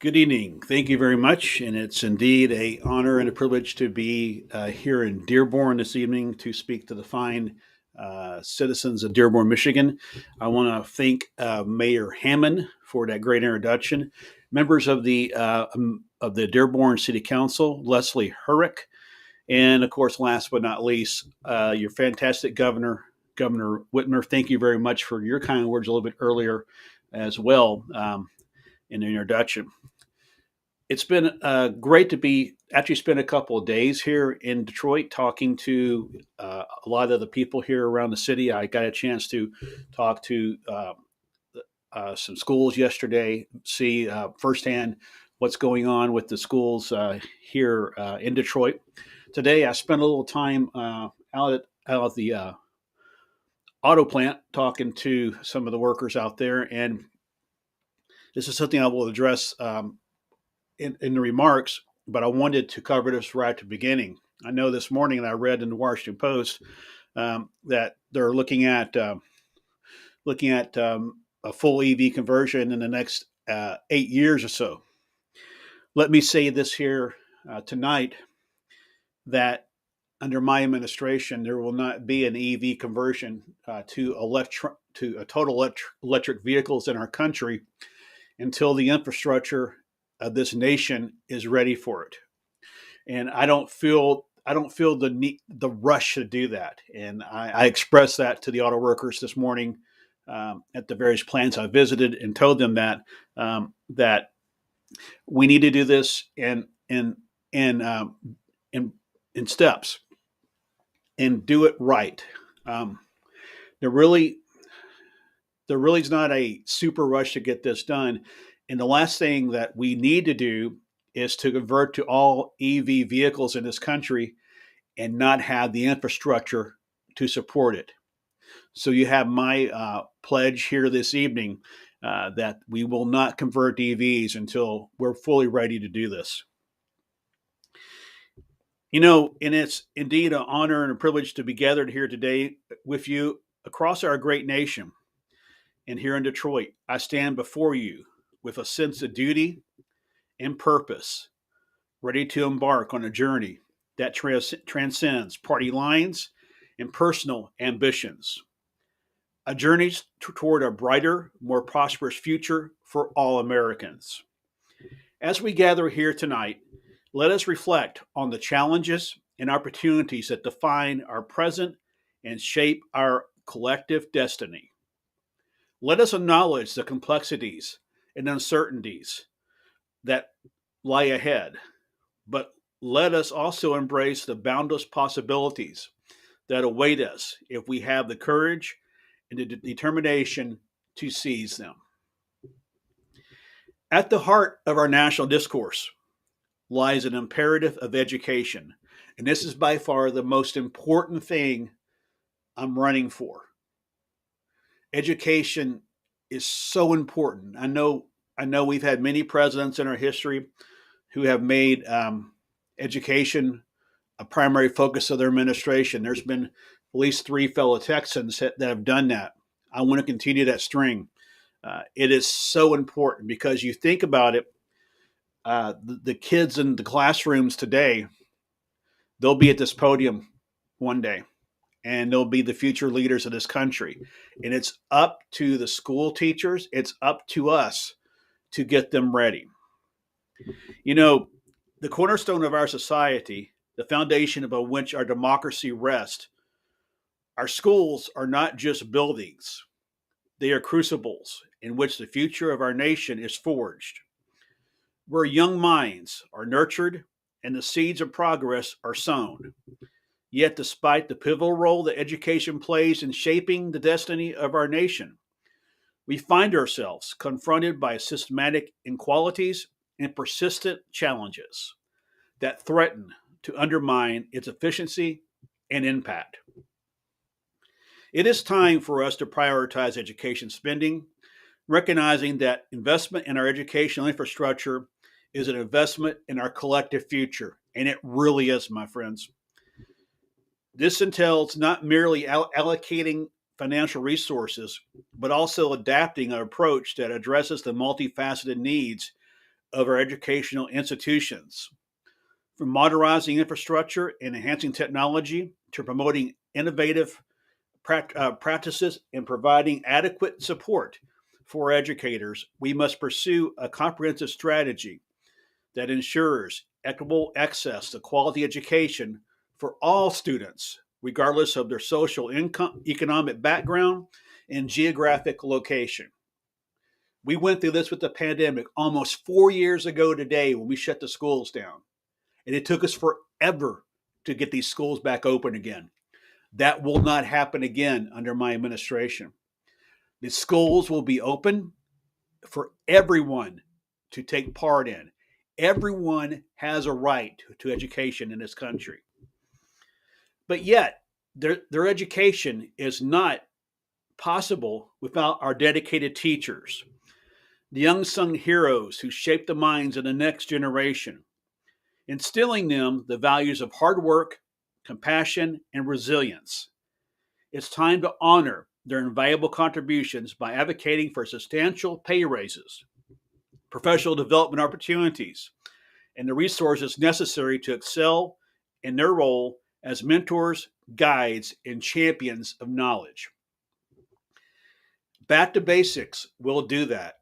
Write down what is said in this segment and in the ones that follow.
Good evening. Thank you very much. And it's indeed a honor and a privilege to be here in Dearborn this evening to speak to the fine citizens of Dearborn, Michigan. I want to thank Mayor Hammond for that great introduction. Members of the Dearborn City Council, Leslie Herrick, and of course, last but not least, your fantastic governor, Governor Whitmer. Thank you very much for your kind words a little bit earlier as well in the introduction. It's been great to be actually spend a couple of days here in Detroit talking to a lot of the people here around the city. I got a chance to talk to some schools yesterday, see firsthand what's going on with the schools here in Detroit. Today, I spent a little time out at the auto plant talking to some of the workers out there, and this is something I will address in the remarks, but I wanted to cover this right at the beginning. I know this morning I read in the Washington Post that they're looking at a full EV conversion in the next 8 years or so. Let me say this here tonight that under my administration, there will not be an EV conversion to total electric vehicles in our country until the infrastructure of this nation is ready for it. And I don't feel the rush to do that. And I expressed that to the auto workers this morning at the various plants I visited and told them that we need to do this in in steps and do it right. Um, there really there really is not a super rush to get this done. And the last thing that we need to do is to convert to all EV vehicles in this country and not have the infrastructure to support it. So you have my pledge here this evening that we will not convert EVs until we're fully ready to do this. And it's indeed an honor and a privilege to be gathered here today with you across our great nation. And here in Detroit, I stand before you with a sense of duty and purpose, ready to embark on a journey that transcends party lines and personal ambitions. A journey toward a brighter, more prosperous future for all Americans. As we gather here tonight, let us reflect on the challenges and opportunities that define our present and shape our collective destiny. Let us acknowledge the complexities and uncertainties that lie ahead, but let us also embrace the boundless possibilities that await us if we have the courage and the determination to seize them. At the heart of our national discourse lies an imperative of education, and this is by far the most important thing I'm running for. Education is so important. I know we've had many presidents in our history who have made education a primary focus of their administration. There's been at least three fellow Texans that have done that. I want to continue that string. It is so important because you think about it, the kids in the classrooms today, they'll be at this podium one day and they'll be the future leaders of this country. And it's up to the school teachers, it's up to us to get them ready. You know, the cornerstone of our society, the foundation upon which our democracy rests, our schools are not just buildings, they are crucibles in which the future of our nation is forged, where young minds are nurtured and the seeds of progress are sown. Yet, despite the pivotal role that education plays in shaping the destiny of our nation, we find ourselves confronted by systematic inequalities and persistent challenges that threaten to undermine its efficiency and impact. It is time for us to prioritize education spending, recognizing that investment in our educational infrastructure is an investment in our collective future. And it really is, my friends. This entails not merely allocating financial resources, but also adapting an approach that addresses the multifaceted needs of our educational institutions, from modernizing infrastructure and enhancing technology to promoting innovative practices and providing adequate support for educators. We must pursue a comprehensive strategy that ensures equitable access to quality education for all students, regardless of their social income, economic background, and geographic location. We went through this with the pandemic almost 4 years ago today when we shut the schools down. And it took us forever to get these schools back open again. That will not happen again under my administration. The schools will be open for everyone to take part in. Everyone has a right to education in this country. But yet, their education is not possible without our dedicated teachers, the unsung heroes who shape the minds of the next generation, instilling them the values of hard work, compassion, and resilience. It's time to honor their invaluable contributions by advocating for substantial pay raises, professional development opportunities, and the resources necessary to excel in their role as mentors, guides, and champions of knowledge. Back to basics will do that.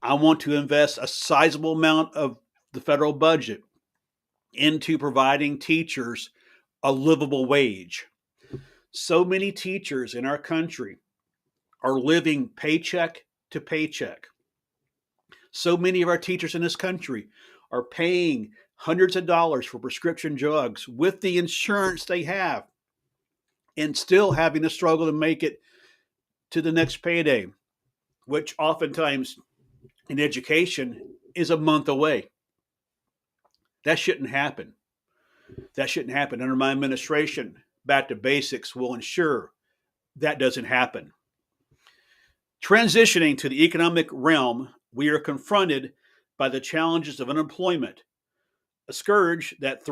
I want to invest a sizable amount of the federal budget into providing teachers a livable wage. So many teachers in our country are living paycheck to paycheck. So many of our teachers in this country are paying hundreds of dollars for prescription drugs with the insurance they have and still having to struggle to make it to the next payday, which oftentimes in education is a month away. That shouldn't happen. That shouldn't happen. Under my administration, back to basics will ensure that doesn't happen. Transitioning to the economic realm, we are confronted by the challenges of unemployment, a scourge that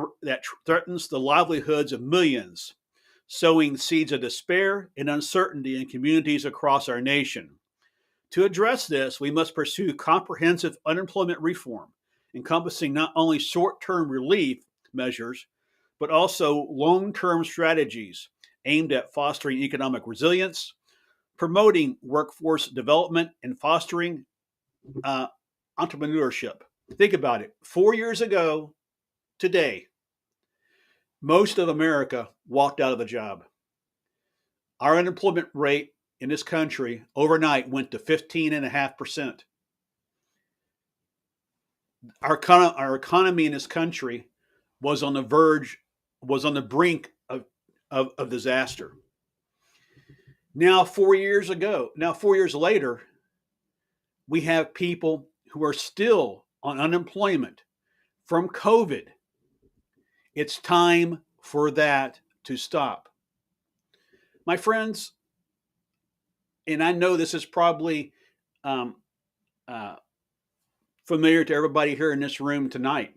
threatens the livelihoods of millions, sowing seeds of despair and uncertainty in communities across our nation. To address this, we must pursue comprehensive unemployment reform, encompassing not only short-term relief measures, but also long-term strategies aimed at fostering economic resilience, promoting workforce development, and fostering entrepreneurship. Think about it. 4 years ago today, most of America walked out of a job. Our unemployment rate in this country overnight went to 15.5%. Our economy in this country was on the brink of disaster. Now, 4 years later, we have people who are still on unemployment from COVID. It's time for that to stop. My friends, and I know this is probably familiar to everybody here in this room tonight.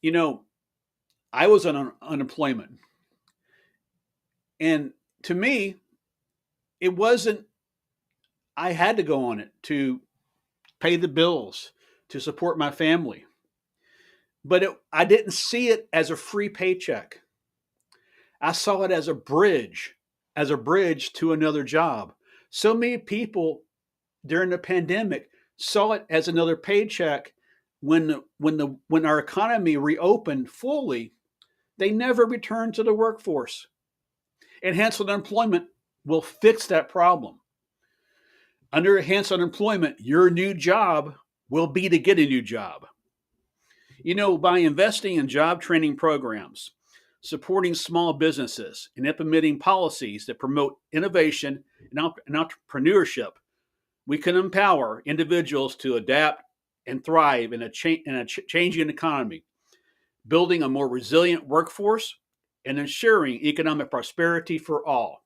You know, I was on unemployment. And to me, it wasn't, I had to go on it to pay the bills, to support my family. But I didn't see it as a free paycheck. I saw it as a bridge to another job. So many people during the pandemic saw it as another paycheck. When our economy reopened fully, they never returned to the workforce. Enhanced unemployment will fix that problem. Under enhanced unemployment, your new job will be to get a new job. You know, by investing in job training programs, supporting small businesses, and implementing policies that promote innovation and entrepreneurship, we can empower individuals to adapt and thrive in a changing economy, building a more resilient workforce and ensuring economic prosperity for all.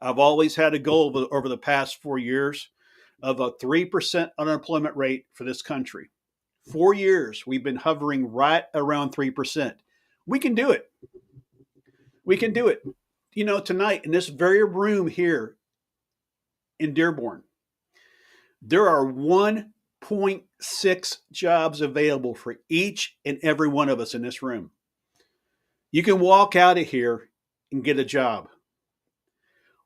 I've always had a goal over the past 4 years of a 3% unemployment rate for this country. 4 years, we've been hovering right around 3%. We can do it. We can do it. You know, tonight in this very room here in Dearborn, there are 1 8.6 jobs available for each and every one of us in this room. You can walk out of here and get a job.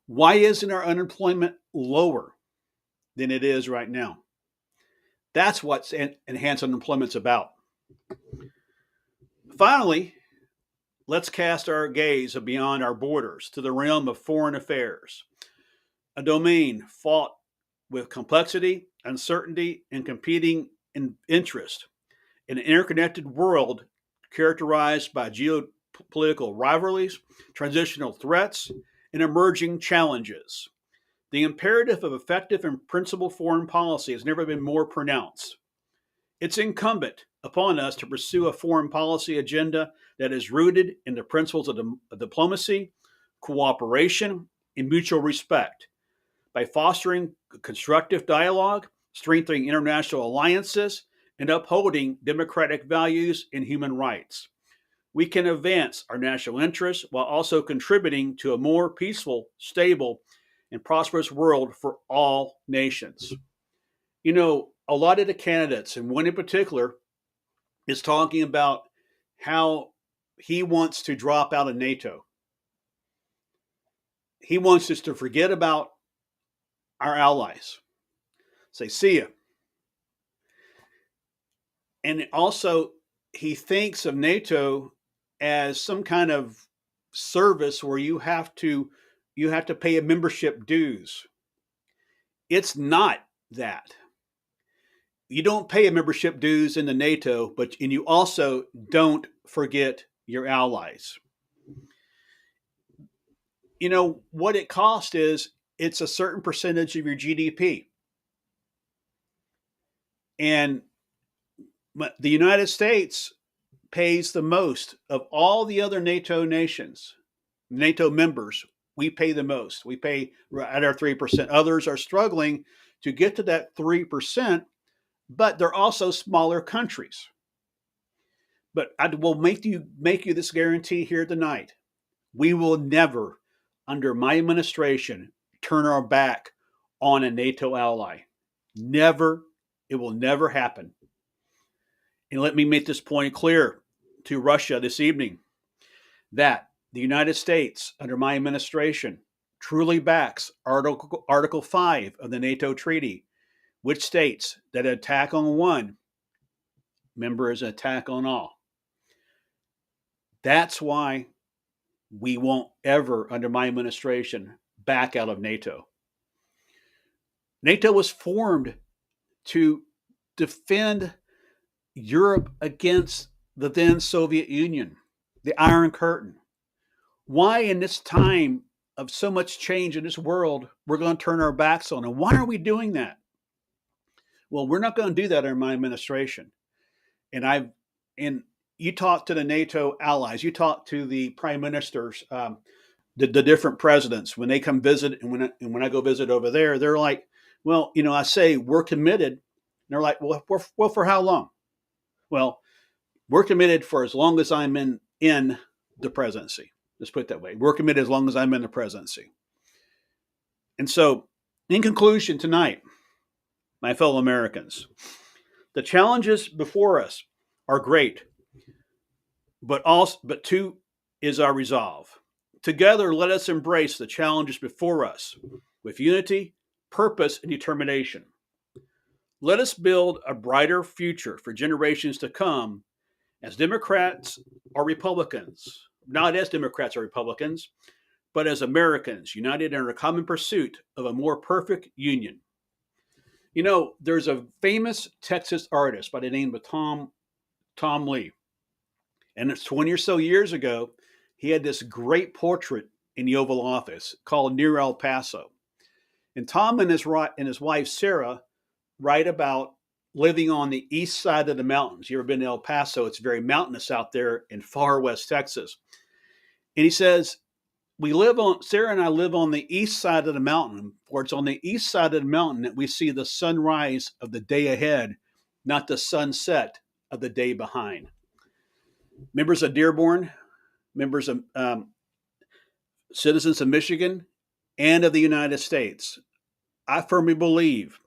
Why isn't our unemployment lower than it is right now? That's what enhanced unemployment's about. Finally, let's cast our gaze beyond our borders to the realm of foreign affairs, a domain fraught with complexity, uncertainty, and competing interest. In an interconnected world characterized by geopolitical rivalries, transitional threats, and emerging challenges, the imperative of effective and principled foreign policy has never been more pronounced. It's incumbent upon us to pursue a foreign policy agenda that is rooted in the principles of diplomacy, cooperation, and mutual respect. By fostering constructive dialogue, strengthening international alliances, and upholding democratic values and human rights, we can advance our national interests while also contributing to a more peaceful, stable, and prosperous world for all nations. You know, a lot of the candidates, and one in particular, is talking about how he wants to drop out of NATO. He wants us to forget about our allies. Say, see ya. And also, he thinks of NATO as some kind of service where you have to pay a membership dues. It's not that. You don't pay a membership dues in the NATO, and you also don't forget your allies. You know what it costs is it's a certain percentage of your GDP. And the United States pays the most of all the other NATO nations, NATO members. We pay the most. We pay at our 3%. Others are struggling to get to that 3%, but they're also smaller countries. But I will make you this guarantee here tonight. We will never, under my administration, turn our back on a NATO ally. Never. It will never happen. And let me make this point clear to Russia this evening that the United States, under my administration, truly backs Article 5 of the NATO Treaty, which states that an attack on one member is an attack on all. That's why we won't ever, under my administration, back out of NATO. NATO was formed to defend Europe against the then Soviet Union, the Iron Curtain. Why, in this time of so much change in this world, we're going to turn our backs on it? Why are we doing that? Well, we're not going to do that in my administration. And you talk to the NATO allies, you talk to the prime ministers, the different presidents when they come visit, and when I go visit over there, they're like, well, I say we're committed. And they're like, well, for how long? Well, we're committed for as long as I'm in the presidency. Let's put it that way. We're committed as long as I'm in the presidency. And so, in conclusion tonight, my fellow Americans, the challenges before us are great, but too is our resolve. Together, let us embrace the challenges before us with unity, purpose, and determination. Let us build a brighter future for generations to come as Democrats or Republicans, not as Democrats or Republicans, but as Americans united in a common pursuit of a more perfect union. There's a famous Texas artist by the name of Tom Lee. And it's 20 or so years ago, he had this great portrait in the Oval Office called Near El Paso. And Tom and his wife, Sarah, write about living on the east side of the mountains. You ever been to El Paso? It's very mountainous out there in far west Texas. And he says, Sarah and I live on the east side of the mountain, for it's on the east side of the mountain that we see the sunrise of the day ahead, not the sunset of the day behind. Members of Dearborn, members of citizens of Michigan, and of the United States, I firmly believe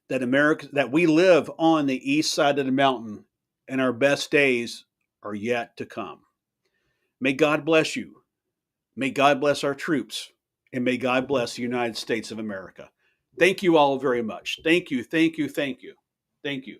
that we live on the east side of the mountain, and our best days are yet to come. May God bless you. May God bless our troops, and may God bless the United States of America. Thank you all very much. Thank you, thank you, thank you. Thank you.